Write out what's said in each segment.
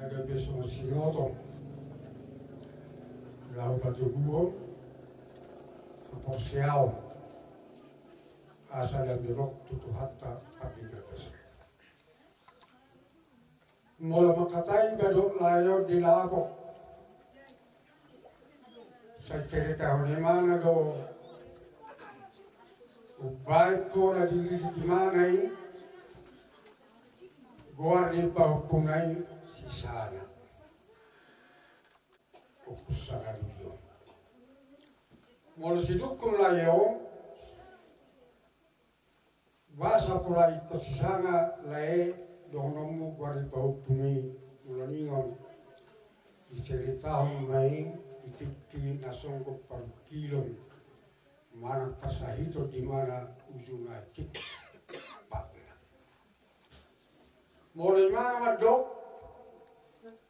nagabi sa masinoto lau patubuho proporsial asal yang dirok tutu hatta pabigapasa mula makatai gadok layo di lago sa cerita honimana do ubay po na diri di manay guardi paupunay si sana o kusagaluyo mula siduk kong layo basa pula ito si sana lae donomu guardi paupunay mula ningon diceritahon may itikki nasongkok par kilong mana pasahito di mana ujung atik patna mulai mana madok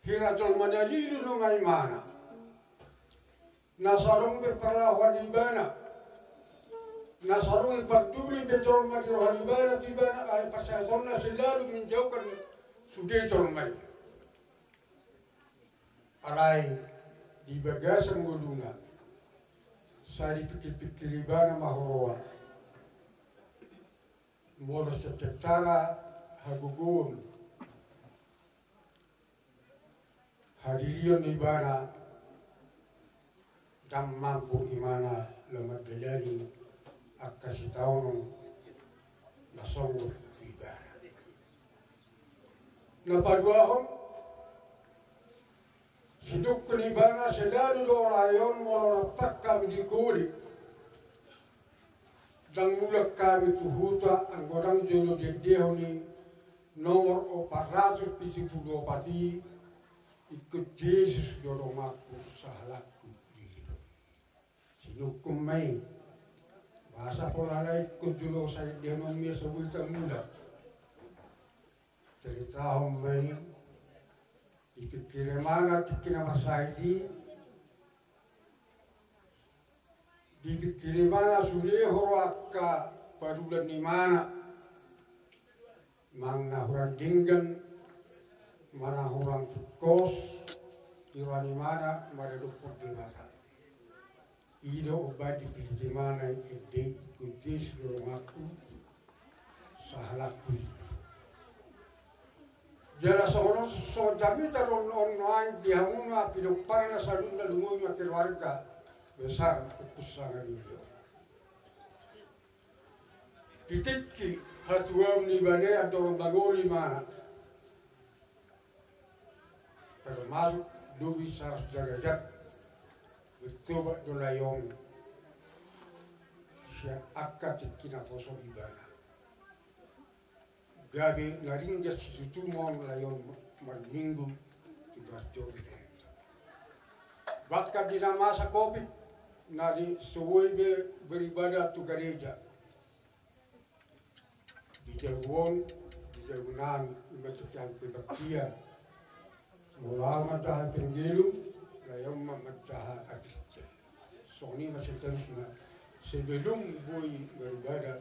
hiratul madalilu nungai mana nasarung berperlawan di bana nasarung peduli betul madirohan di bana tibana al pasahitona selalu menjauhkan sudetul mai alai di bagasan gulunga saya dipikir-pikir ibana mahoroa mula secara hagugun hadirion ibana dan mampu imana lemah delani akasi tahun nasongo ibana napaduahon siduk ibana selalu do rayon mula napak kami dikuli dan mulak kami tuhuta anggodang jolo dedehoni nomor 470 pati ikut Yesus dorong aku sahalakku diri sinukum mai bahasa pola ikut dulu saya denomnya sebutkan muda cerita mai dipikir mana tikina masaiti dipikir mana sudah horaka padulan ni mana mana orang dinggan mana orang tikos irani mana mara dukut di masa ido obat dipikir mana ide ikut Yesus dorong aku sahalakku jala sono so jamita don online di hamuna pidok para na salunda lungoy na keluarga besar kupusangan itu ditikki hatuam ni bane atau bagoli mana kalau masuk dubi 100 derajat betul dolayong siya akad tikina foso ibana gabi naringga situtumon layon marminggu tugas jori bakka di masa covid nadi suwoi beribadah tu gereja di jaguan di jagunan macam kebaktian mulama tahan penggilu layon memecah abis soni masih terus sebelum boy beribadah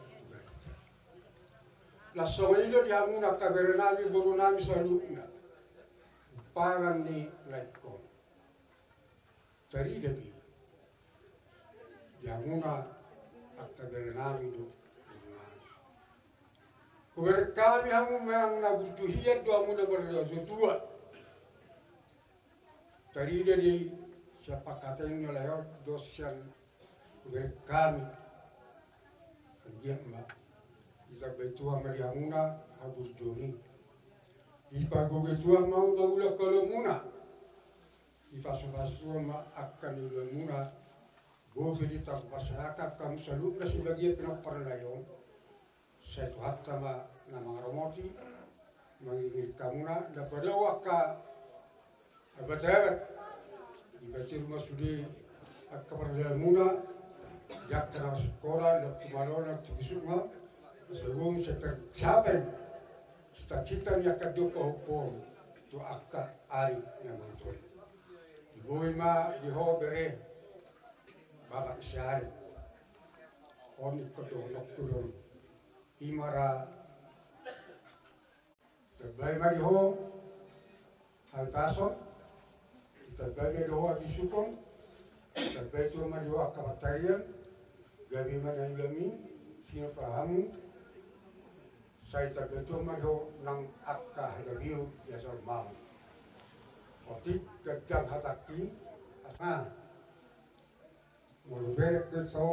la somalilo di hamuna kaberenami borunami salukna paran ni laikon tari debi di hamuna kaberenami do borunami kuber kami hamu memang nabutuhiyat do hamuna berdoa tari debi siapa kata yang layor dosen kuber kami kenjema isa betua mariamuna habus joni ipa gogetua mau baula kolomuna ipa sofasua ma akan ilamuna goge di tak masyarakat kamu saluk na sebagai penaparlayon saya hatta ma nama romoti mangingil kamuna daripada waka abat-abat ibatir masudi akaparlamuna jakna sekolah dokter malona tibisuma sebelum saya tercapai cita-cita yang kedua pohon tu akak ari yang muncul ibu ima diho bere babak syari on kedua lokturun imara terbaik ma diho halkason, kita bagi doa di sukong, kita bagi doa kamatarian, gabi mana gamin, sino pahamu, saya tak betul mado nang akka hadabiu biasa mam. Otik gagang hataki, mulai itu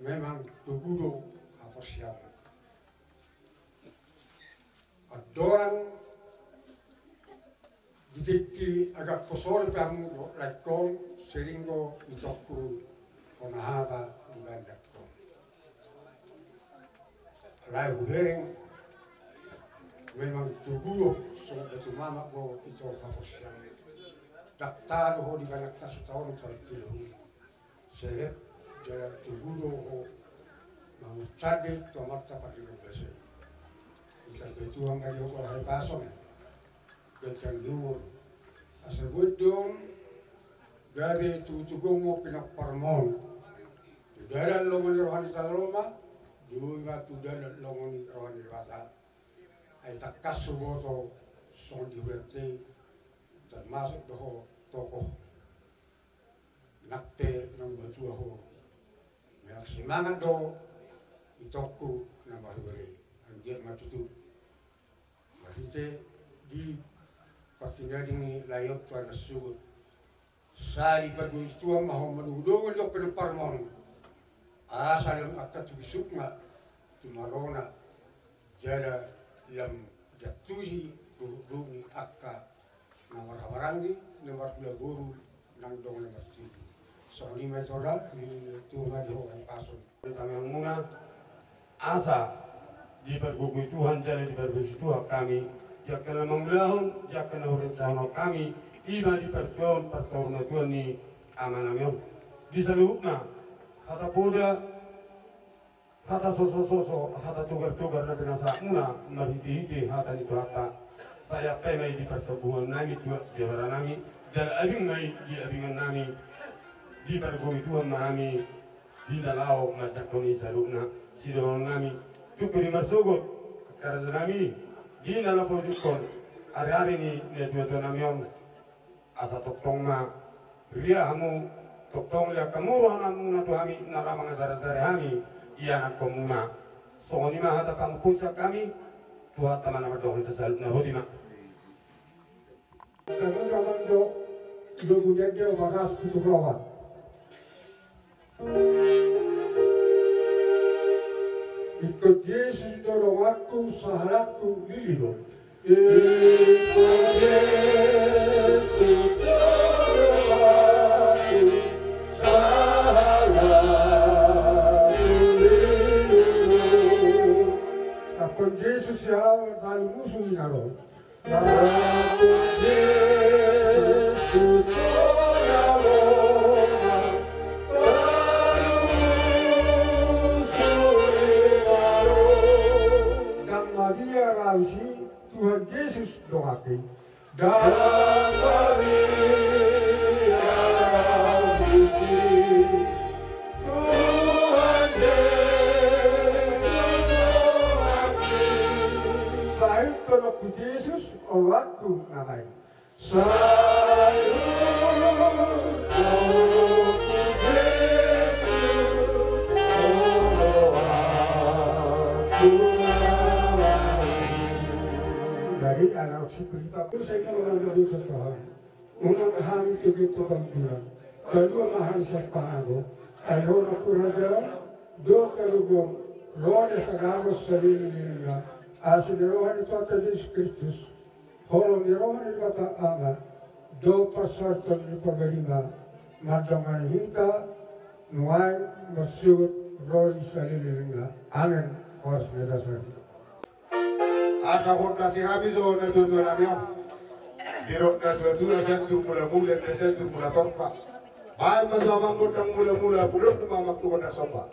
memang tugudo apa siapa. Adorang dikiki agak kosor kamu lekong seringo itoku konahata di bandakku. Lai hubereng memang tugudo so betul mama ko itu apa siapa. Daktar ho di banyak kasih tahun terkilo. Seret jala tugudo ho mangcade tomata pada bahasa. Kita berjuang dari orang kasong, kita lumur. Asal bodong, gari tujuh mau pinak parmon. Tudaran lomoni rohani taloma, juga tudaran lomoni rohani rasa. Ay takas suboto son diberti, termasuk doho toko. Nakte nang berjuang ho, mereka semangat do, itoku nang baru-baru. Anjir matutu. Kita di pastinya ini layok pada suut. Sari pergustuan mahu menuduk untuk peneparmon. Asal akan tubisuk nggak tumarona. Jada yang jatuhi rumi akka nomor hawarangi nomor guru nang dong nomor tujuh. Soalnya metode ini Tuhan di orang kasun. Tangan muna asa di pergugui Tuhan jadi di pergugui Tuhan kami jakana menglahun jakana rencana kami iba di perjuangan pastorna Tuhan ni amanamion di seluruhnya kata poda kata soso kata tugar na pinasa muna mariti kata itu kata saya pemai di persebuan nami Tuhan di nami dan abing mai di abingan nami di pergugui Tuhan nami di dalau macam ni seluruhnya sidon nami Tukuri masugot karena nami di dalam produkon hari-hari ini netu namion asa toktongna ria hamu toktong lihat kamu ruangan natu kami naramang azar-azar kami iya nak komuna soni mah hata kamu puncak kami Tuhan teman nama doang tersal nahotima Jangan do punya dia bagas itu kawan. Ikut Yesus dorong aku, sahalatku lilido. Ikut Yesus dorong aku, sahalatku lilido. Akun Yesus yang lalu musuh inaro. Akun Yesus dorong Maria Rausi, Tuhan Yesus doakan. dan Maria Rausi, Tuhan Yesus doakan. Saya tolak Yesus, orangku nanai. Dari anak si pelita pun saya kalau dari kesalahan, unang hami begitu bangkuran, kedua mahal sepahago, ayo nak kurang do kerugum, rohnya sekarang sering ini asal rohnya itu atas Yesus Kristus, kalau rohnya itu atas Allah, do pasal terlalu pergelima, madam kita nuai masuk roh Israel ini, amin, harus berdasar. asa kondasi kami so na tutu namion dirok na tutu na sentu mula na sentu mula torpa bae masama kota mula pulok na mamak tu na sopa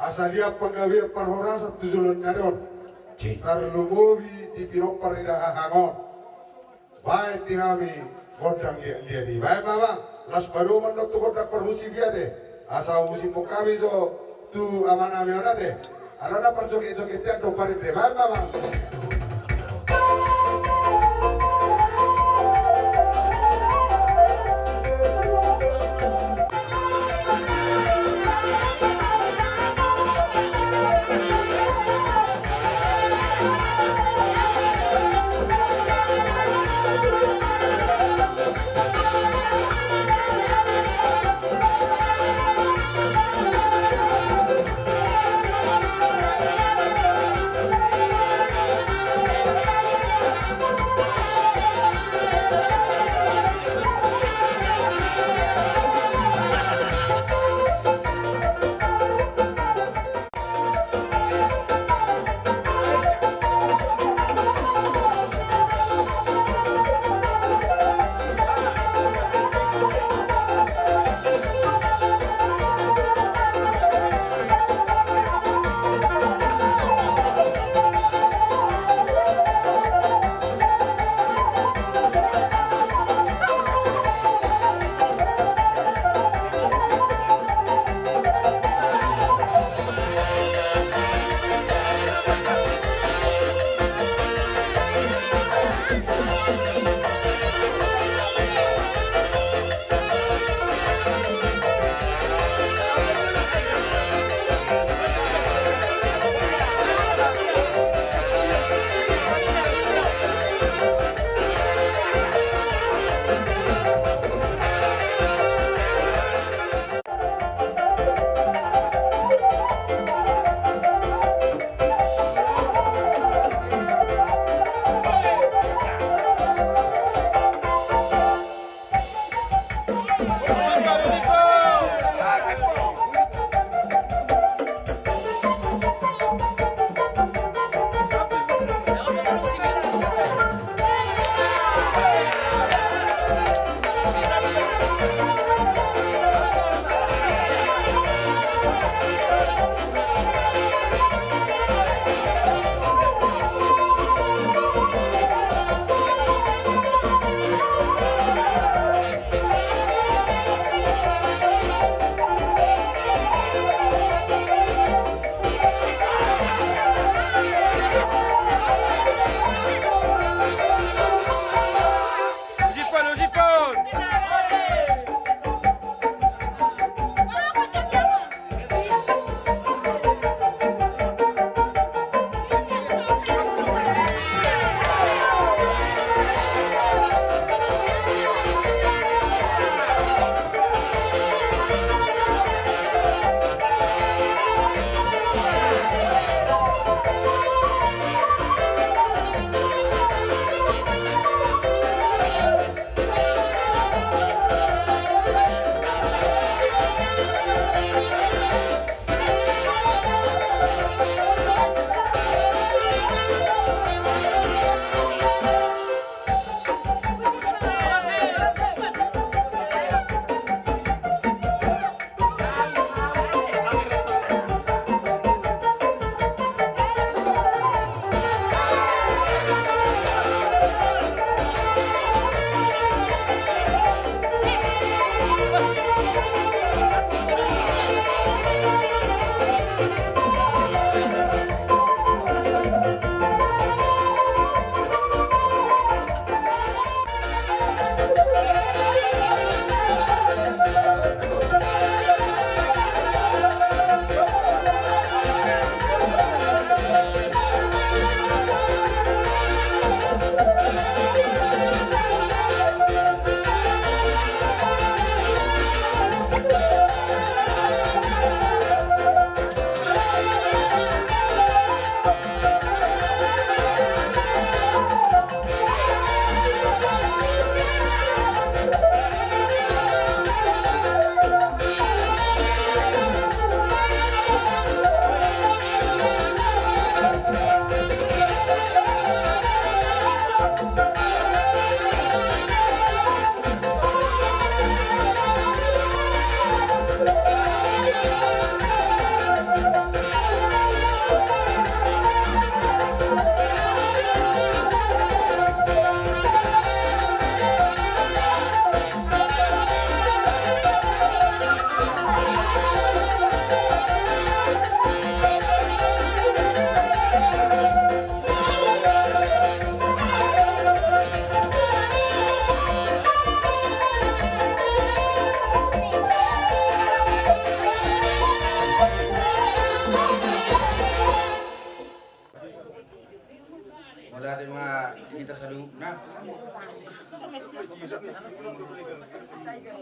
asa dia penggawe parhorasa tujulan nyaron Karlumowi di Piropar ida hangon baik tingami godang dia di baik mama las baru mandok tu godak perhusi dia deh asal usi pokami so tu aman ami orang deh ada perjoget-joget tiap dompet deh baik mama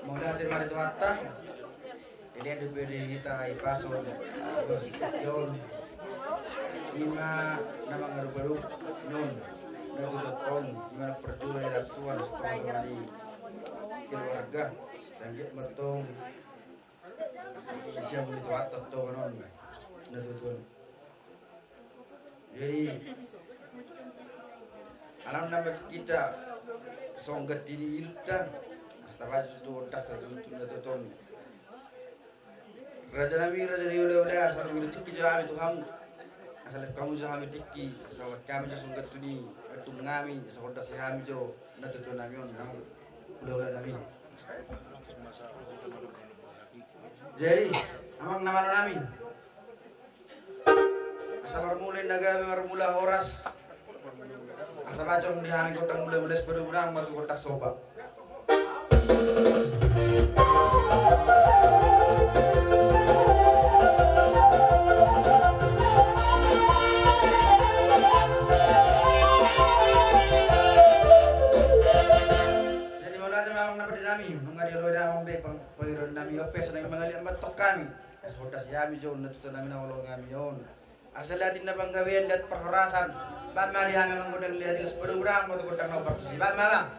Mula terima itu harta. Ini ada beri kita ipason, yon, ima nama ngaru non, natu ton, mana perjuangan dari Tuhan setahun dari keluarga, dan kita bertong siapa itu harta tuh non, natu ton. Jadi alam nama kita songgat diri ilta, astagfirullah itu tas natu ton. Raja Nabi oleh asal mengerti jami Tuhan asal kamu jami tiki asal kami jasung ketuni itu ngami asal dah sehami jo natu tu nami on nang ulah nami jadi amang nama nami asal marmulai naga marmula horas asal macam di hang kotang mulai sepeda menang matu kotak soba. Nami opes nang mangali amatok kami asodas yami jon natuto nami nawalong kami yon asal latin na panggawian lat perharasan pamari hang mangundang lihat di sepedurang moto kotang no partusi mama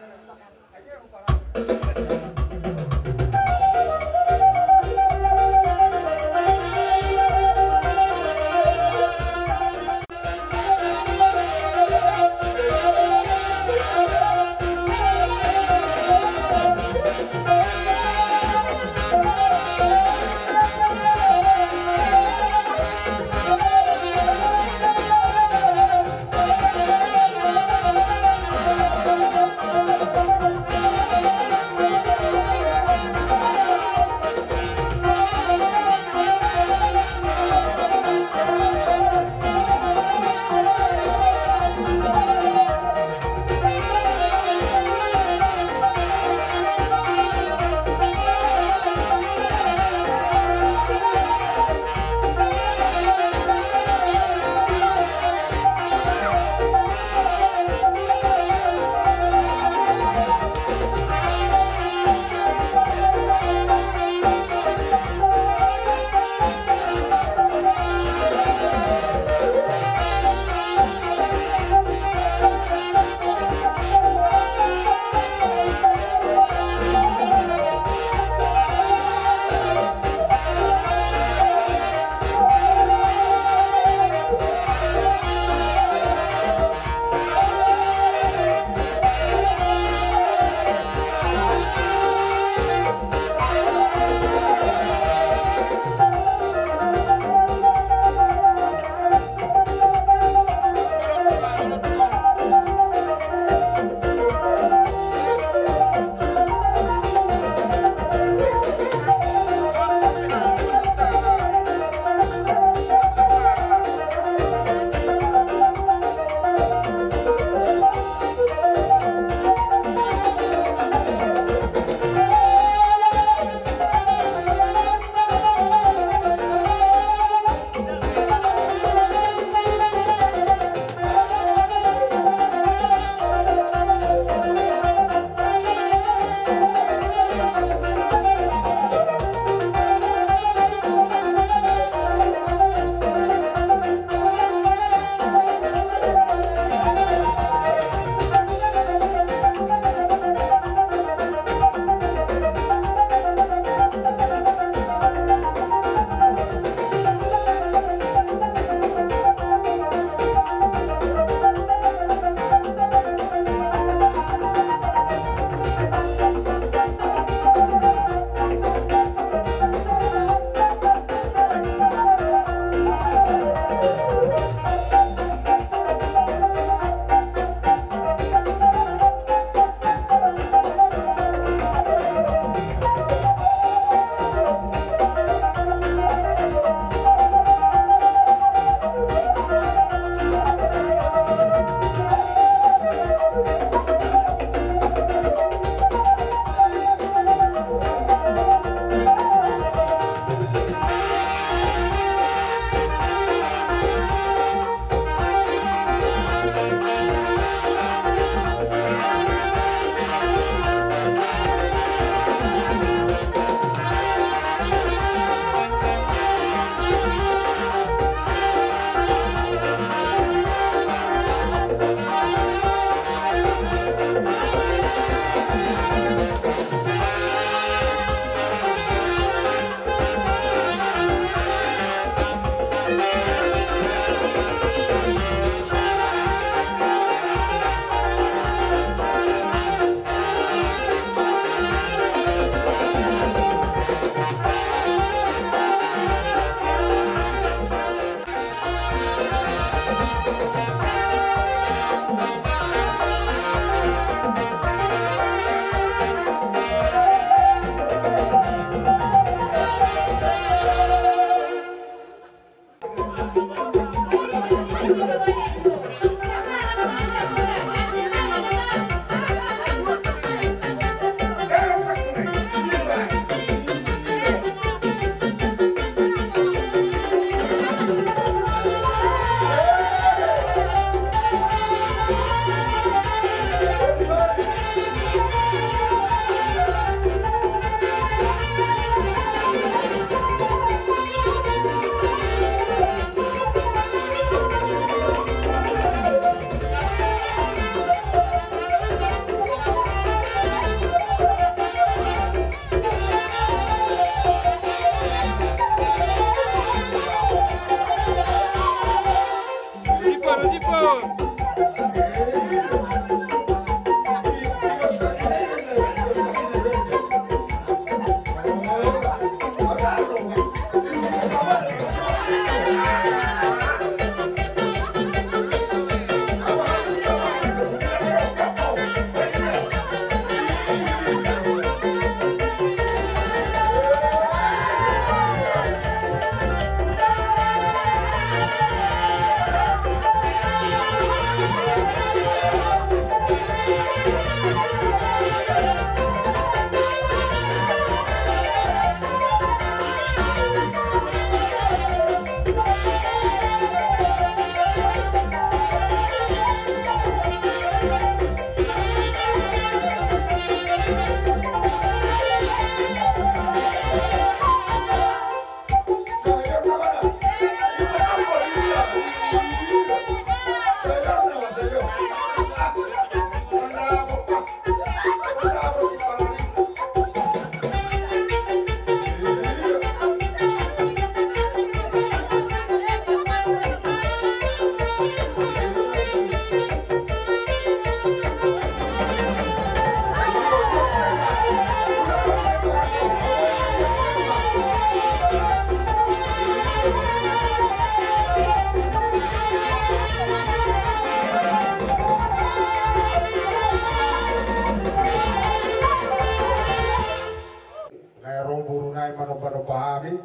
pada pahami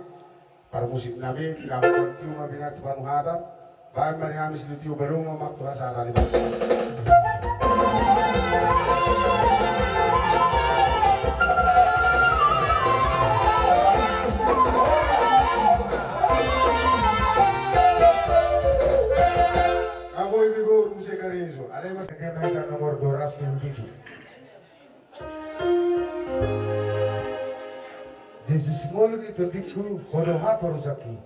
para musik nabi tidak kontiu mabina Tuhan hata bahan mereka mesti tiu belum memaktu hasara di bawah. Kamu ibu musik karizo ada yang masih kena nomor 200 Jesus molo di tadiku hodo haparu saki.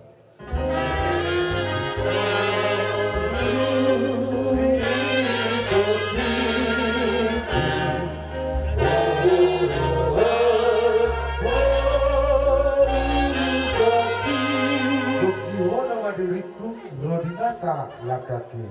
Bukti hoda madiriku brodi nasa lakaki.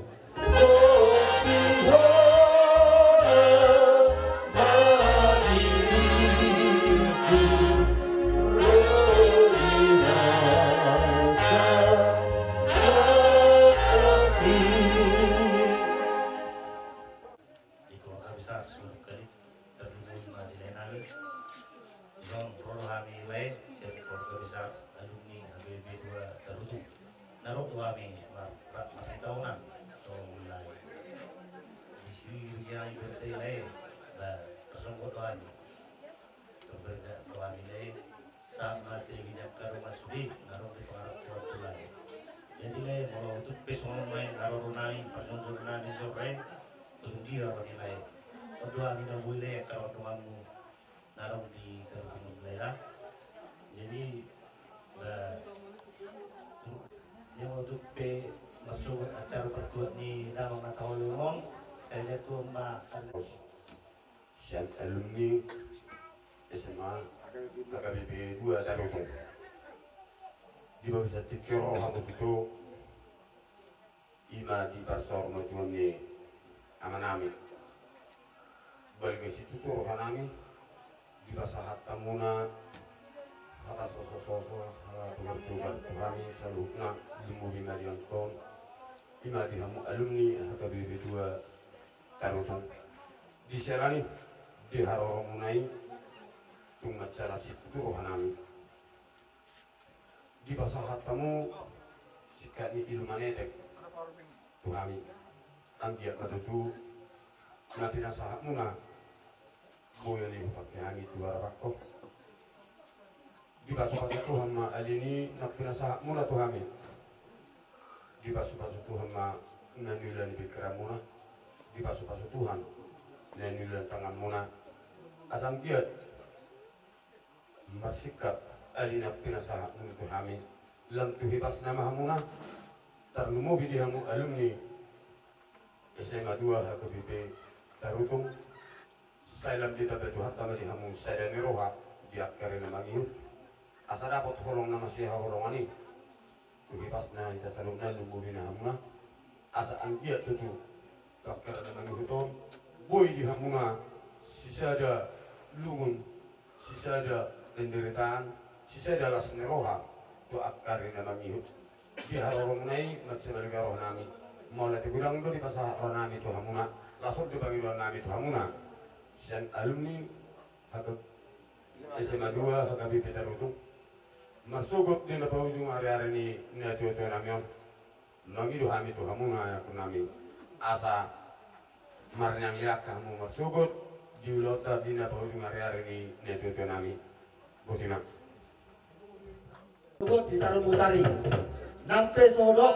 Jadi yang untuk masuk acara pertuat ni dalam mata ulumong saya lihat tu mbak Sian alumni SMA HKBP 2 Tarutong. Di bawah sertifikat hantu itu ima di pasar majuan ni amanami. Balik situ tu rohanami di pasar hatamuna atas sosok-sosok tugar-tugar kami salutna lumuri ngadian kon ima di hamu alumni HKBP 2 Tarutong. Di serani di haromunai tung acara situ tu rohanami di pasahat kamu sikani ilmanetek tuhami anggiat matutu nanti nasahat muna boyo ni pakai hangi tu barakok di pasahat Tuhan ma alini nanti nasahat muna tuhami di pasahat Tuhan ma nanulan pikiran muna di pasahat Tuhan nanulan tangan muna asam giat bersikap alina pinasahat muna tuhami lam tuhibas nama hamuna terlumuh di hamu alumni SMA 2 HKBP Tarutong saya lam kita bertuhan tama di hamu saya miroha di akar nama ini asal dapat tolong nama siapa orang ini tuhibas nama kita salungna lumuh di hamuna asal anggiat tutu akar nama ini tuh boy di hamuna sisa ada lungun sisa ada penderitaan sisa ada las miroha tu akar nama ini di harorong nai macam mereka roh nami mulai digudang tu di pasar roh nami tu hamuna langsung dibagi roh nami tu hamuna sian alumni SMA 2 HKBP Tarutong masuk di lepas ujung area ini tu namion mangi tu hami tu hamuna aku nami asa marnya miak kamu masuk di ulota di lepas ujung area ini tu nami botina ditaruh mutari nampe sodok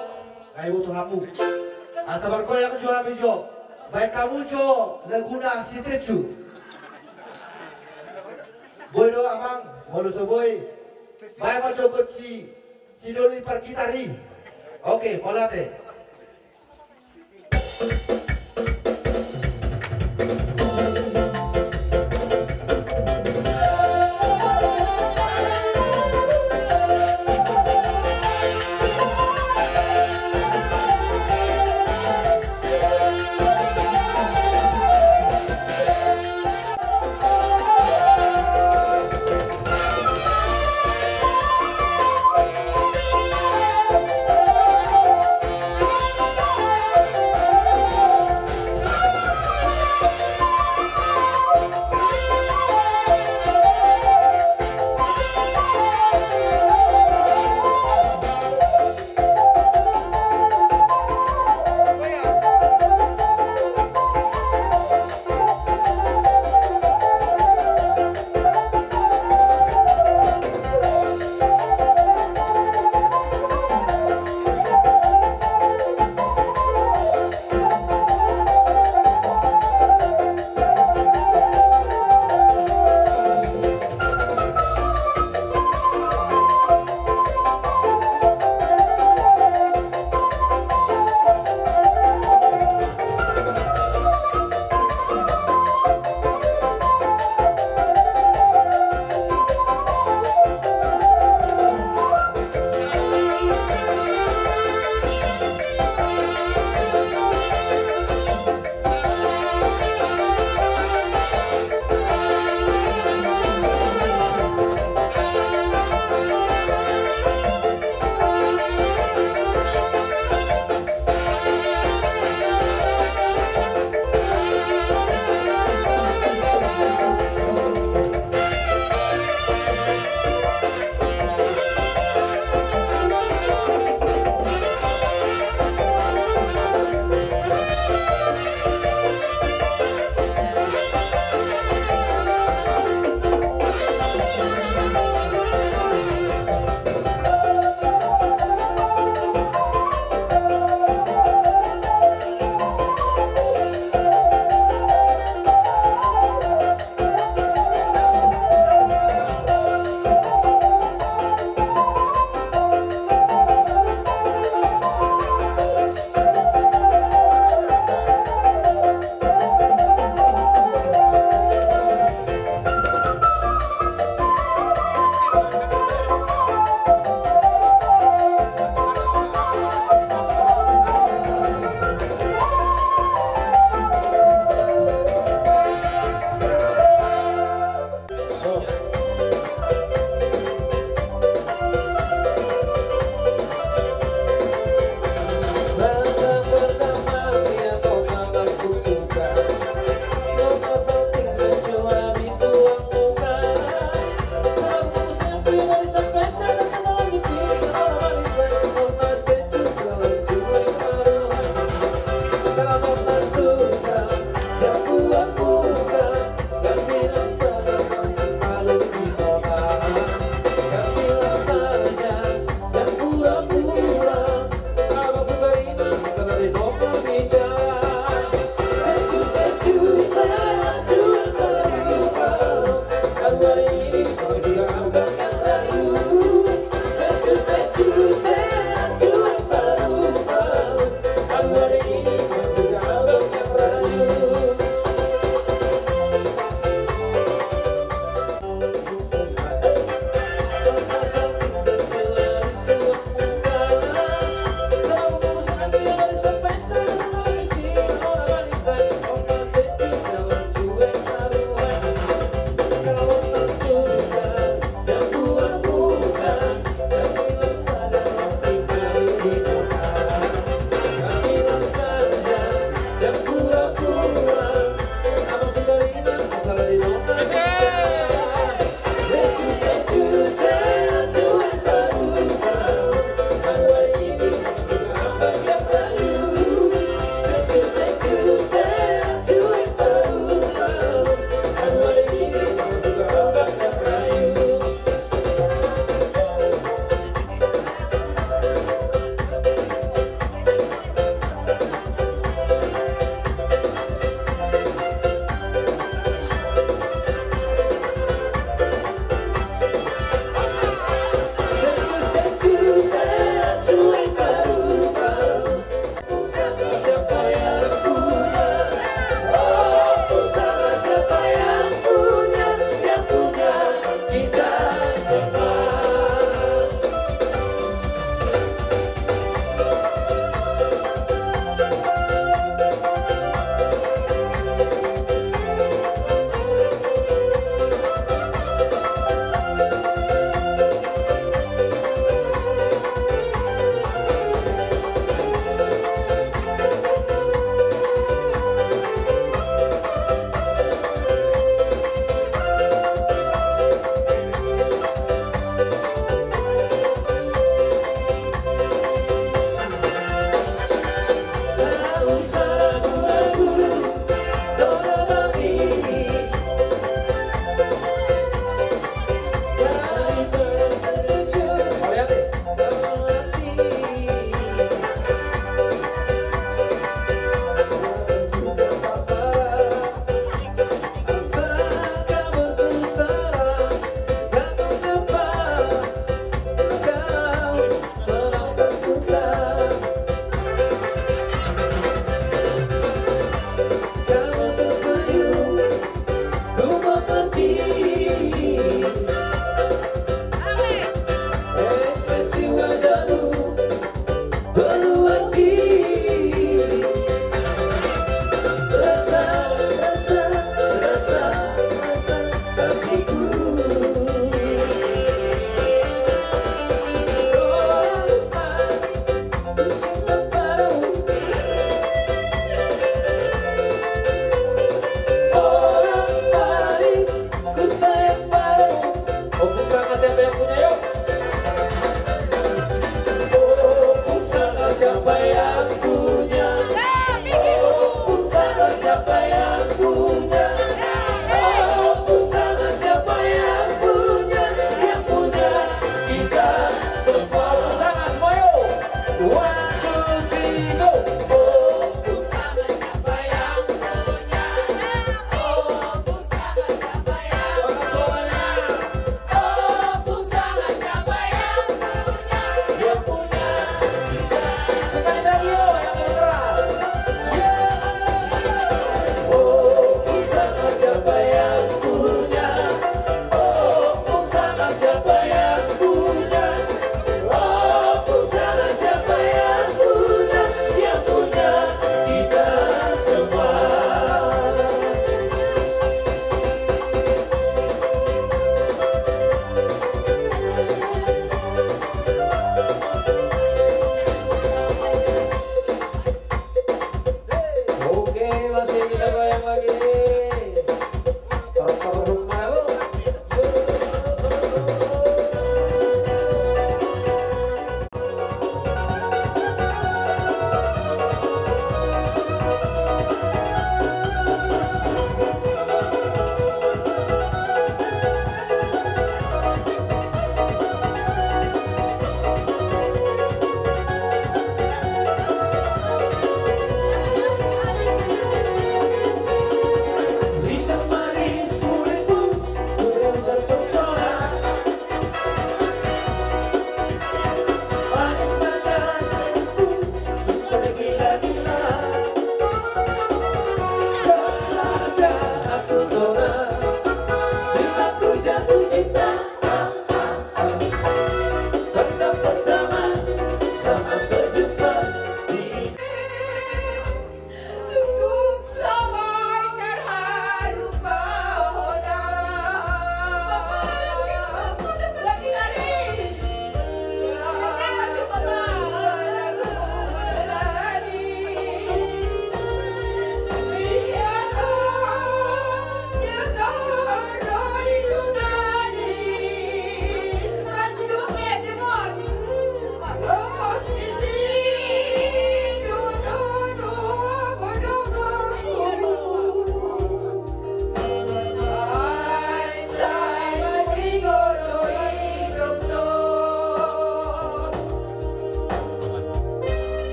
kayak butuh kamu asabar kau yang jual bijo baik kamu jo leguna sitecu boy do amang molu soboy baik macam kecil sidoli perkitari oke polate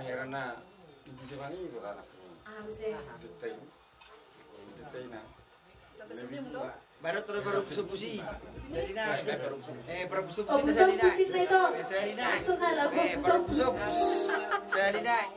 karena gimana itu anak bisa detai na baru terus baru subusi jadi naik baru subusi Busog pusit na ito. saya naik Busog na lago. baru busog saya naik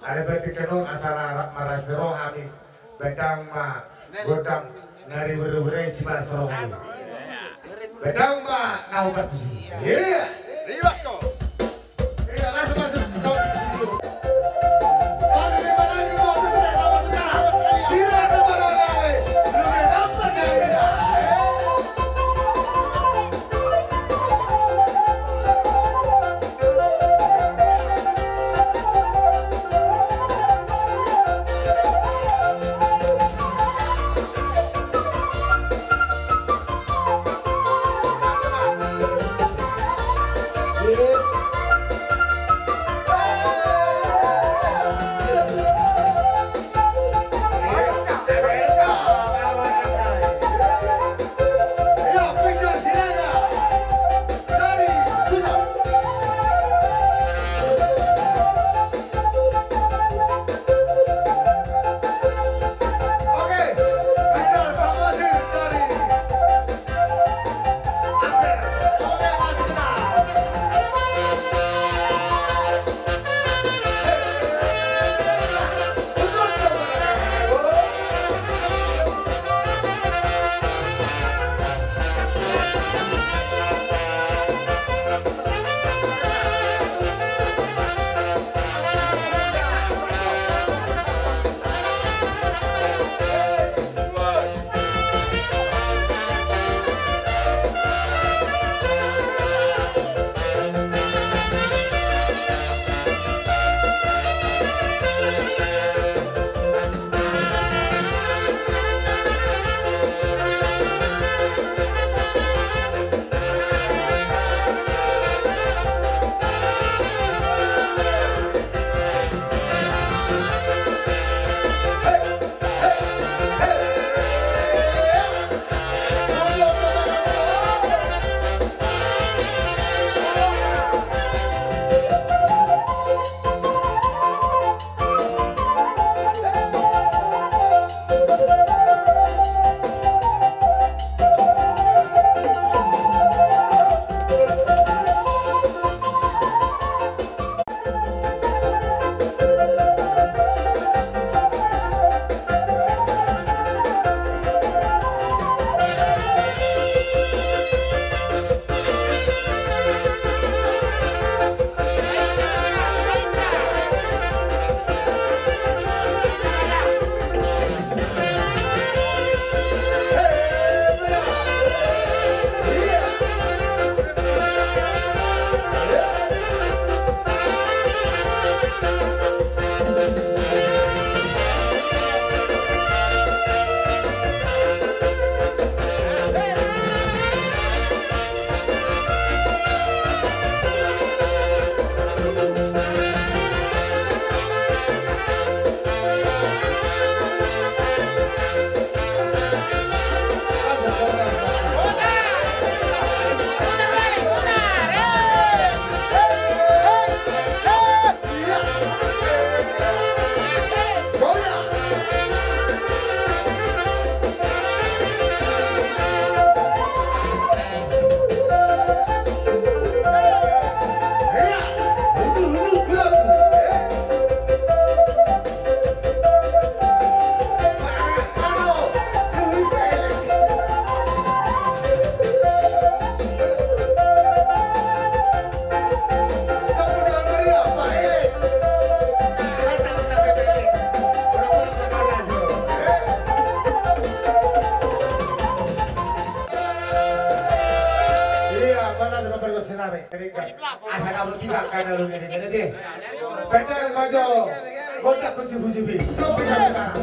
Ada berpikiran asal maras rohani, bedang ma godam nari beru-beru si maras rohani. Bedang ma kau berkusi. Iya. Riwas kau. Iya langsung masuk. Come on. mana lu bergosiname? Asa kamu kita kan lu gini deh. Betul maju. Kota kusi-kusi. Lu bisa sekarang.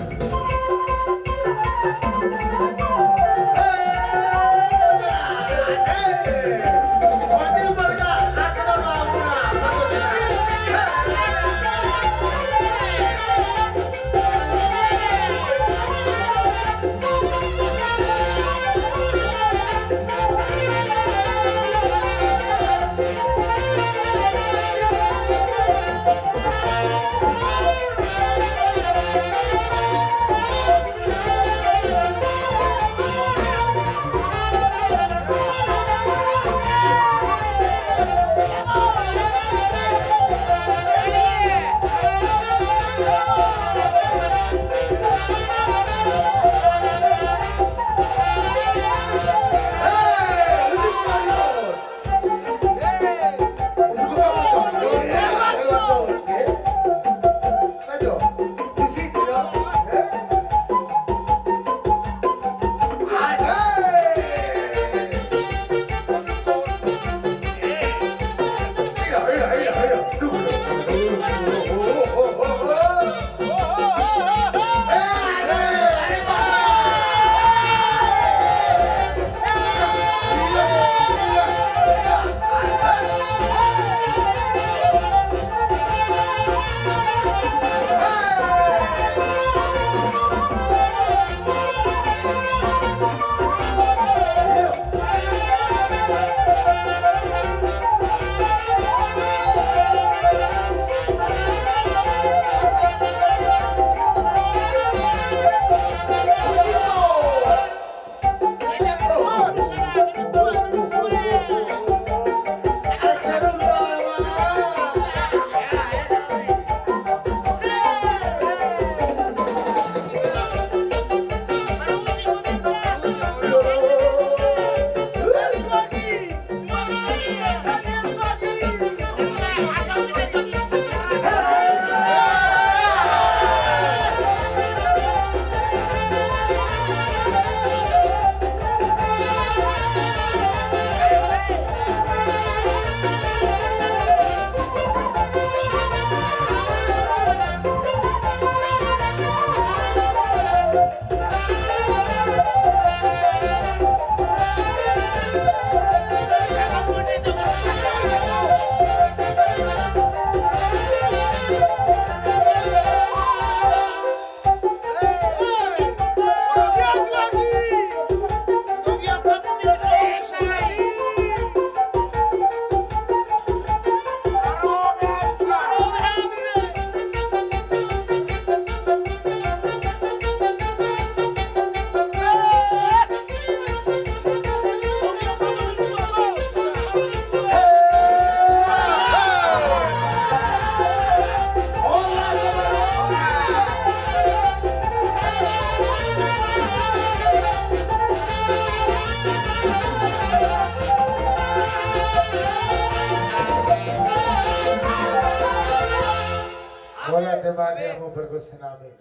Bola de Maria mau bergosiname.